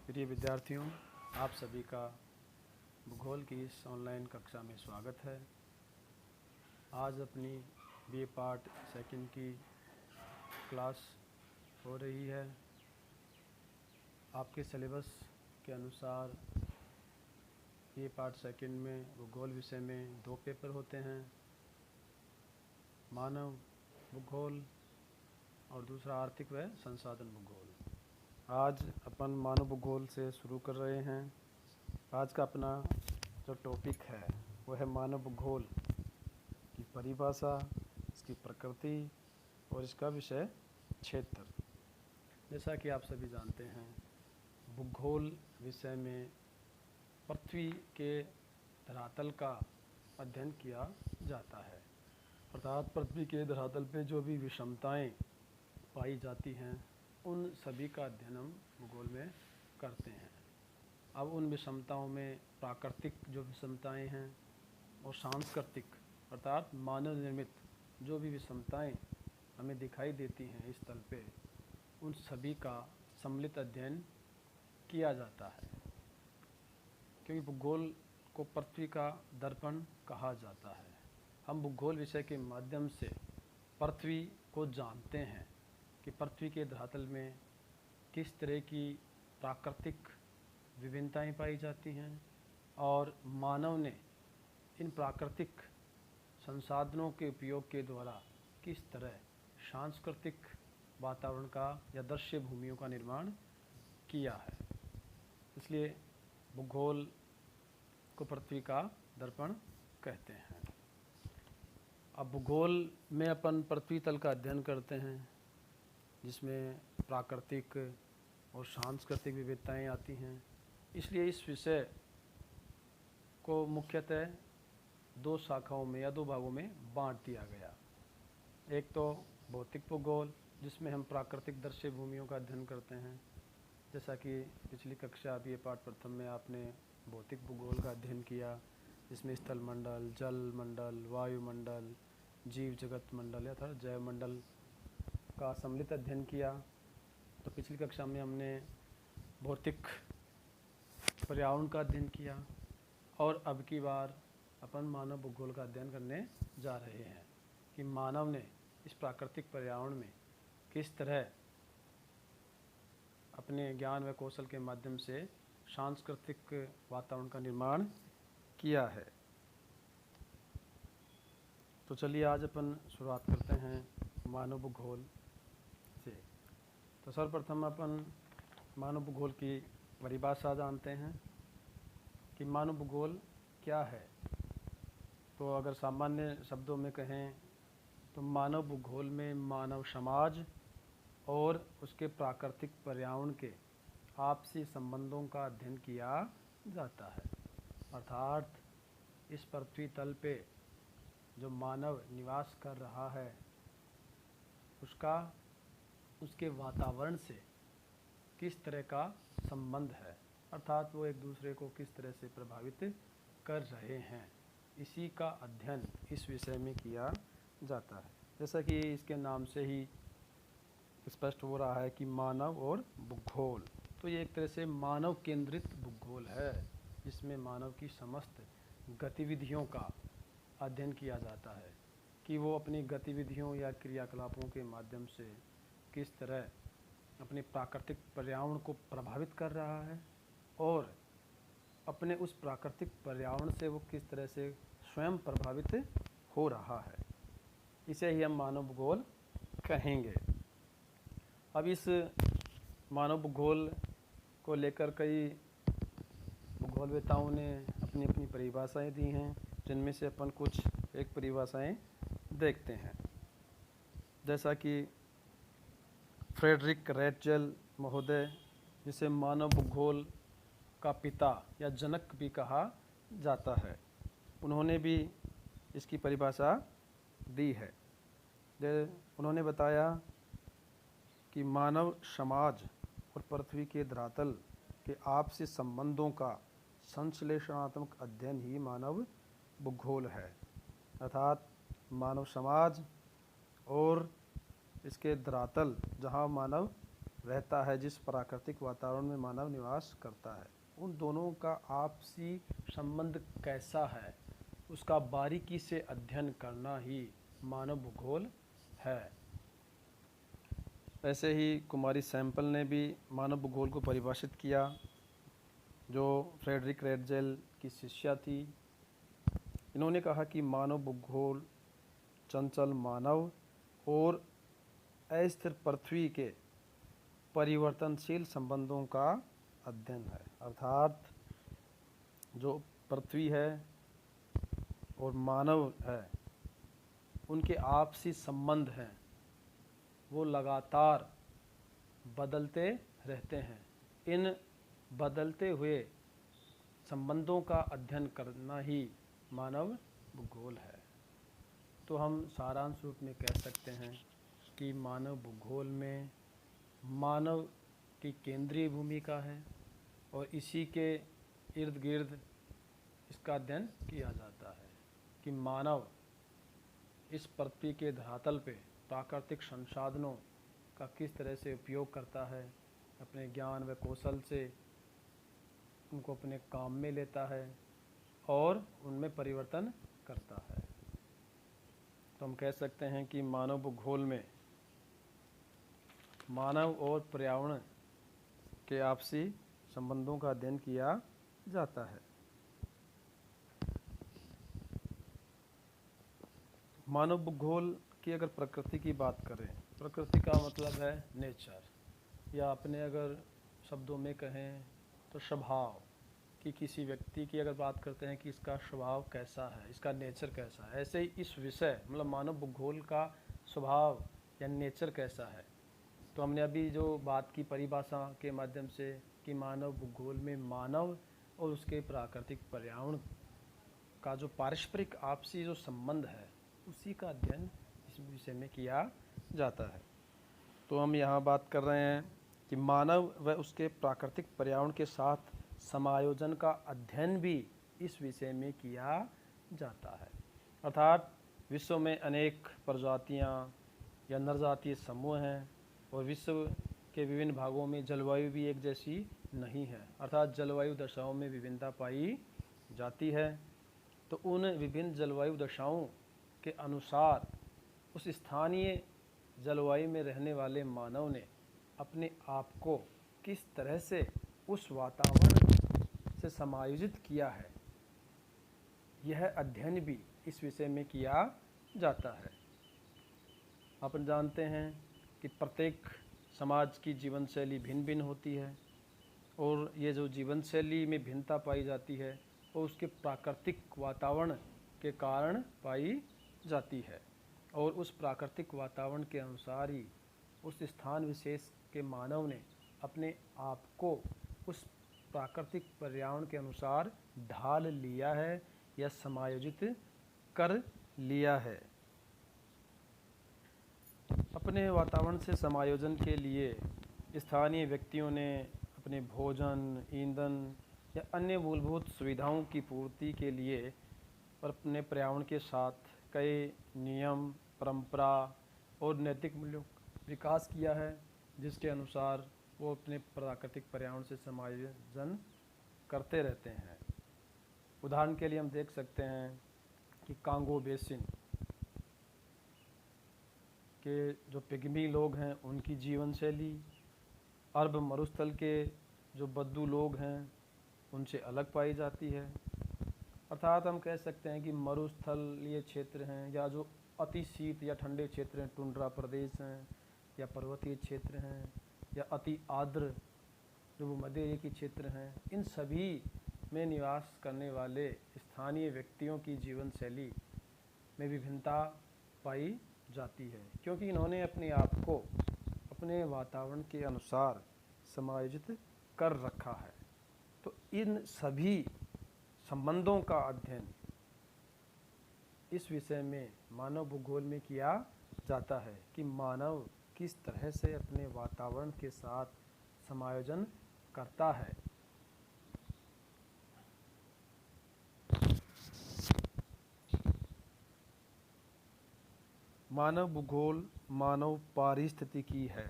प्रिय विद्यार्थियों, आप सभी का भूगोल की इस ऑनलाइन कक्षा में स्वागत है। आज अपनी बीए पार्ट सेकंड की क्लास हो रही है। आपके सिलेबस के अनुसार बीए पार्ट सेकंड में भूगोल विषय में 2 पेपर होते हैं, मानव भूगोल और दूसरा आर्थिक व संसाधन भूगोल। आज अपन मानव भूगोल से शुरू कर रहे हैं। आज का अपना जो टॉपिक है वो है मानव भूगोल की परिभाषा, इसकी प्रकृति और इसका विषय क्षेत्र। जैसा कि आप सभी जानते हैं, भूगोल विषय में पृथ्वी के धरातल का अध्ययन किया जाता है, अर्थात पृथ्वी के धरातल पे जो भी विषमताएं पाई जाती हैं उन सभी का अध्ययन हम भूगोल में करते हैं। अब उन विषमताओं में प्राकृतिक जो विषमताएं हैं और सांस्कृतिक अर्थात मानव निर्मित जो भी विषमताएं हमें दिखाई देती हैं इस तल पे, उन सभी का सम्मिलित अध्ययन किया जाता है। क्योंकि भूगोल को पृथ्वी का दर्पण कहा जाता है। हम भूगोल विषय के माध्यम से पृथ्वी को जानते हैं कि पृथ्वी के धरातल में किस तरह की प्राकृतिक विभिन्नताएं पाई जाती हैं और मानव ने इन प्राकृतिक संसाधनों के उपयोग के द्वारा किस तरह सांस्कृतिक वातावरण का या दृश्य भूमियों का निर्माण किया है। इसलिए भूगोल को पृथ्वी का दर्पण कहते हैं। अब भूगोल में अपन पृथ्वी तल का अध्ययन करते हैं, जिसमें प्राकृतिक और सांस्कृतिक विविधताएं आती हैं। इसलिए इस विषय को मुख्यतः 2 शाखाओं में या 2 भागों में बांट दिया गया। एक तो भौतिक भूगोल, जिसमें हम प्राकृतिक दृश्य भूमियों का अध्ययन करते हैं। जैसा कि पिछली कक्षा बीए पाठ प्रथम में आपने भौतिक भूगोल का अध्ययन किया, जिसमें स्थल मंडल, जल मंडल, वायुमंडल, जीव जगत मंडल अर्थात जैव मंडल का सम्मिलित अध्ययन किया। तो पिछली कक्षा में हमने भौतिक पर्यावरण का अध्ययन किया और अब की बार अपन मानव भूगोल का अध्ययन करने जा रहे हैं कि मानव ने इस प्राकृतिक पर्यावरण में किस तरह अपने ज्ञान व कौशल के माध्यम से सांस्कृतिक वातावरण का निर्माण किया है। तो चलिए आज अपन शुरुआत करते हैं मानव भूगोल से। तो सर्वप्रथम अपन मानव भूगोल की परिभाषा जानते हैं कि मानव भूगोल क्या है। तो अगर सामान्य शब्दों में कहें तो मानव भूगोल में मानव समाज और उसके प्राकृतिक पर्यावरण के आपसी संबंधों का अध्ययन किया जाता है। अर्थात इस पृथ्वी तल पे जो मानव निवास कर रहा है उसका उसके वातावरण से किस तरह का संबंध है, अर्थात वो एक दूसरे को किस तरह से प्रभावित कर रहे हैं, इसी का अध्ययन इस विषय में किया जाता है। जैसा कि इसके नाम से ही स्पष्ट हो रहा है कि मानव और भूगोल, तो ये एक तरह से मानव केंद्रित भूगोल है, जिसमें मानव की समस्त गतिविधियों का अध्ययन किया जाता है कि वो अपनी गतिविधियों या क्रियाकलापों के माध्यम से किस तरह अपने प्राकृतिक पर्यावरण को प्रभावित कर रहा है और अपने उस प्राकृतिक पर्यावरण से वो किस तरह से स्वयं प्रभावित हो रहा है। इसे ही हम मानव भूगोल कहेंगे। अब इस मानव भूगोल को लेकर कई भूगोलवेताओं ने अपनी अपनी परिभाषाएं दी हैं, जिनमें से अपन कुछ एक परिभाषाएं देखते हैं। जैसा कि फ्रेडरिक रेटजेल महोदय, जिसे मानव भूगोल का पिता या जनक भी कहा जाता है, उन्होंने भी इसकी परिभाषा दी है। उन्होंने बताया कि मानव समाज और पृथ्वी के धरातल के आपसी संबंधों का संश्लेषणात्मक अध्ययन ही मानव भूगोल है। अर्थात मानव समाज और इसके धरातल, जहाँ मानव रहता है, जिस प्राकृतिक वातावरण में मानव निवास करता है, उन दोनों का आपसी संबंध कैसा है, उसका बारीकी से अध्ययन करना ही मानव भूगोल है। ऐसे ही कुमारी सैंपल ने भी मानव भूगोल को परिभाषित किया, जो फ्रेडरिक रेडजेल की शिष्या थी। इन्होंने कहा कि मानव भूगोल चंचल मानव और अस्थिर पृथ्वी के परिवर्तनशील संबंधों का अध्ययन है। अर्थात जो पृथ्वी है और मानव है, उनके आपसी संबंध हैं, वो लगातार बदलते रहते हैं। इन बदलते हुए संबंधों का अध्ययन करना ही मानव भूगोल है। तो हम सारांश रूप में कह सकते हैं कि मानव भूगोल में मानव की केंद्रीय भूमिका है और इसी के इर्द गिर्द इसका अध्ययन किया जाता है कि मानव इस पृथ्वी के धरातल पे प्राकृतिक संसाधनों का किस तरह से उपयोग करता है, अपने ज्ञान व कौशल से उनको अपने काम में लेता है और उनमें परिवर्तन करता है। तो हम कह सकते हैं कि मानव भूगोल में मानव और पर्यावरण के आपसी संबंधों का अध्ययन किया जाता है। मानव भूगोल की अगर प्रकृति की बात करें, प्रकृति का मतलब है नेचर, या अपने अगर शब्दों में कहें तो स्वभाव, कि किसी व्यक्ति की अगर बात करते हैं कि इसका स्वभाव कैसा है, इसका नेचर कैसा है, ऐसे ही इस विषय मतलब मानव भूगोल का स्वभाव या नेचर कैसा है। तो हमने अभी जो बात की परिभाषा के माध्यम से कि मानव भूगोल में मानव और उसके प्राकृतिक पर्यावरण का जो पारस्परिक आपसी जो संबंध है, उसी का अध्ययन इस विषय में किया जाता है। तो हम यहाँ बात कर रहे हैं कि मानव व उसके प्राकृतिक पर्यावरण के साथ समायोजन का अध्ययन भी इस विषय में किया जाता है। अर्थात विश्व में अनेक प्रजातियाँ या नरजातीय समूह हैं और विश्व के विभिन्न भागों में जलवायु भी एक जैसी नहीं है, अर्थात जलवायु दशाओं में विभिन्नता पाई जाती है। तो उन विभिन्न जलवायु दशाओं के अनुसार उस स्थानीय जलवायु में रहने वाले मानव ने अपने आप को किस तरह से उस वातावरण से समायोजित किया है, यह अध्ययन भी इस विषय में किया जाता है। अपन जानते हैं कि प्रत्येक समाज की जीवन शैली भिन्न भिन्न होती है और ये जो जीवन शैली में भिन्नता पाई जाती है वो उसके प्राकृतिक वातावरण के कारण पाई जाती है और उस प्राकृतिक वातावरण के अनुसार ही उस स्थान विशेष के मानव ने अपने आप को उस प्राकृतिक पर्यावरण के अनुसार ढाल लिया है या समायोजित कर लिया है। अपने वातावरण से समायोजन के लिए स्थानीय व्यक्तियों ने अपने भोजन, ईंधन या अन्य मूलभूत सुविधाओं की पूर्ति के लिए और अपने पर्यावरण के साथ कई नियम, परंपरा और नैतिक मूल्यों का विकास किया है, जिसके अनुसार वो अपने प्राकृतिक पर्यावरण से समायोजन करते रहते हैं। उदाहरण के लिए हम देख सकते हैं कि कांगो बेसिन के जो पिग्मी लोग हैं उनकी जीवन शैली अरब मरुस्थल के जो बद्दू लोग हैं उनसे अलग पाई जाती है। अर्थात हम कह सकते हैं कि मरुस्थलीय क्षेत्र हैं या जो अति शीत या ठंडे क्षेत्र हैं, टुंड्रा प्रदेश हैं या पर्वतीय क्षेत्र हैं या अति आर्द्र जो भूमध्य के क्षेत्र हैं, इन सभी में निवास करने वाले स्थानीय व्यक्तियों की जीवन शैली में विभिन्नता पाई जाती है, क्योंकि इन्होंने अपने आप को अपने वातावरण के अनुसार समायोजित कर रखा है। तो इन सभी संबंधों का अध्ययन इस विषय में मानव भूगोल में किया जाता है कि मानव किस तरह से अपने वातावरण के साथ समायोजन करता है। मानव भूगोल मानव पारिस्थितिकी है।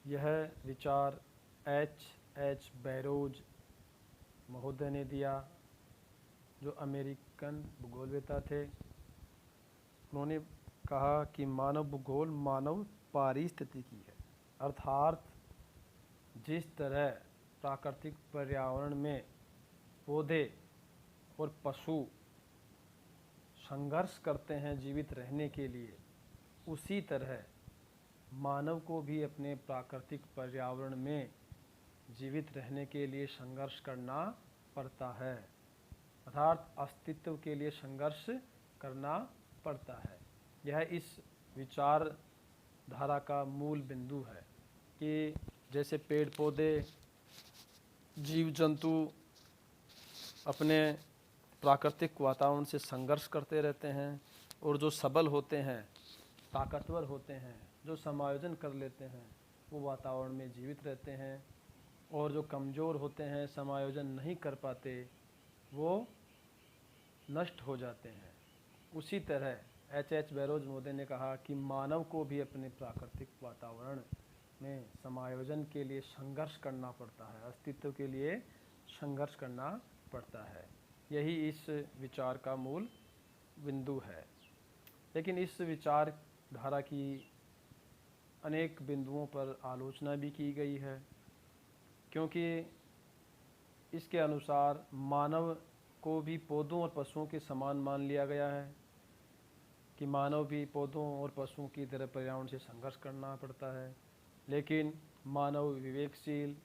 यह विचार H. बैरोज महोदय ने दिया, जो अमेरिकन भूगोलवेत्ता थे। उन्होंने कहा कि मानव भूगोल मानव पारिस्थितिकी है, अर्थात जिस तरह प्राकृतिक पर्यावरण में पौधे और पशु संघर्ष करते हैं जीवित रहने के लिए, उसी तरह मानव को भी अपने प्राकृतिक पर्यावरण में जीवित रहने के लिए संघर्ष करना पड़ता है, अर्थात अस्तित्व के लिए संघर्ष करना पड़ता है। यह इस विचारधारा का मूल बिंदु है कि जैसे पेड़ पौधे, जीव जंतु अपने प्राकृतिक वातावरण से संघर्ष करते रहते हैं, और जो सबल होते हैं, ताकतवर होते हैं, जो समायोजन कर लेते हैं, वो वातावरण में जीवित रहते हैं, और जो कमज़ोर होते हैं, समायोजन नहीं कर पाते, वो नष्ट हो जाते हैं। उसी तरह H. बैरोज महोदय ने कहा कि मानव को भी अपने प्राकृतिक वातावरण में समायोजन के लिए संघर्ष करना पड़ता है, अस्तित्व के लिए संघर्ष करना पड़ता है। यही इस विचार का मूल बिंदु है। लेकिन इस विचारधारा की अनेक बिंदुओं पर आलोचना भी की गई है, क्योंकि इसके अनुसार मानव को भी पौधों और पशुओं के समान मान लिया गया है कि मानव भी पौधों और पशुओं की तरह पर्यावरण से संघर्ष करना पड़ता है। लेकिन मानव विवेकशील,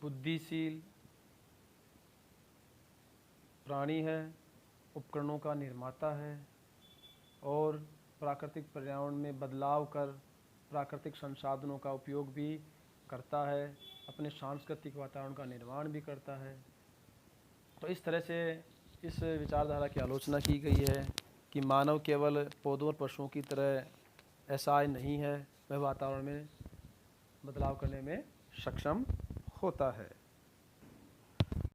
बुद्धिशील प्राणी है, उपकरणों का निर्माता है, और प्राकृतिक पर्यावरण में बदलाव कर प्राकृतिक संसाधनों का उपयोग भी करता है, अपने सांस्कृतिक वातावरण का निर्माण भी करता है। तो इस तरह से इस विचारधारा की आलोचना की गई है कि मानव केवल पौधों और पशुओं की तरह असहाय नहीं है, वह वातावरण में बदलाव करने में सक्षम होता है।